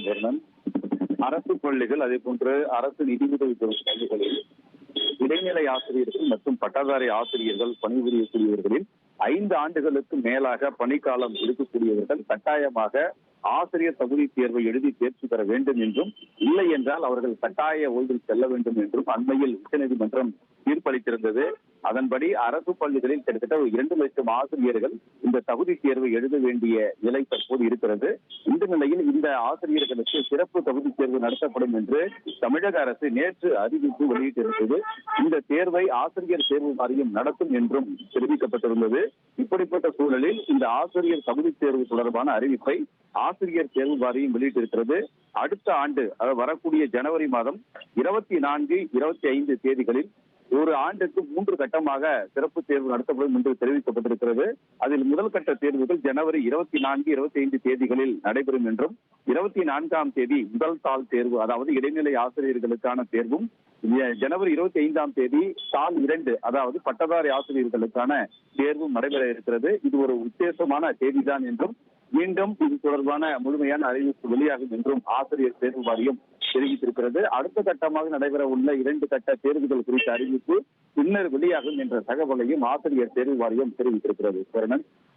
வருணன். அரசு பள்ளிகள், அதே போன்று அரசு நிதியுதவி பெறும் பள்ளிகளில் இடைநிலை ஆசிரியர்கள் மற்றும் பட்டதாரி ஆசிரியர்கள் பணிபுரியக்கூடியவர்களில் 5 ஆண்டுகளுக்கு மேலாக பணிக்காலம் இருக்கக்கூடியவர்கள் கட்டாயமாக ஆசிரியர் தகுதி தேர்வை எழுதி தேர்ச்சி பெற வேண்டும் என்றும், இல்லை என்றால் அவர்கள் கட்டாய ஓய்வில் செல்ல வேண்டும் என்றும் அண்மையில் உச்சநீதிமன்றம் தீர்ப்பளித்திருந்தது. அதன்படி அரசு பள்ளிகளில் கிட்டத்தட்ட 2 லட்சம் ஆசிரியர்கள் இந்த தகுதி தேர்வை எழுத வேண்டிய நிலை தற்போது இருக்கிறது. இந்த நிலையில் இந்த ஆசிரியர்களுக்கு சிறப்பு தகுதி தேர்வு நடத்தப்படும் என்று தமிழக அரசு நேற்று அறிவிப்பு வெளியிட்டிருந்தது. இந்த தேர்வை ஆசிரியர் தேர்வு வாரியம் நடத்தும் என்றும் தெரிவிக்கப்பட்டிருந்தது. இப்படிப்பட்ட சூழலில் இந்த ஆசிரியர் தகுதி தேர்வு தொடர்பான அறிவிப்பை ஆசிரியர் தேர்வு வாரியம் வெளியிட்டிருக்கிறது. அடுத்த ஆண்டு, வரக்கூடிய ஜனவரி மாதம் 24, 25 தேதிகளில் ஒரு ஆண்டுக்கு 3 கட்டமாக சிறப்பு தேர்வு நடத்தப்படும் என்று தெரிவிக்கப்பட்டிருக்கிறது. அதில் முதல் கட்ட தேர்வுகள் ஜனவரி 24, 25 தேதிகளில் நடைபெறும் என்றும், 24ஆம் தேதி முதல் தாள் தேர்வு, அதாவது இடைநிலை ஆசிரியர்களுக்கான தேர்வும், ஜனவரி 25ஆம் தேதி தாள் 2, அதாவது பட்டதாரி ஆசிரியர்களுக்கான தேர்வும் நடைபெற இருக்கிறது. இது ஒரு உத்தேசமான தேதிதான் என்றும், மீண்டும் இது தொடர்பான முழுமையான அறிவிப்பு வெளியாகும் என்றும் ஆசிரியர் தேர்வு வாரியம் தெரிவித்திருக்கிறது. அடுத்த கட்டமாக நடைபெற உள்ள 2 கட்ட தேர்வுகள் குறித்த அறிவிப்பு பின்னர் வெளியாகும் என்ற தகவலையும் ஆசிரியர் தேர்வு வாரியம் தெரிவித்திருக்கிறது.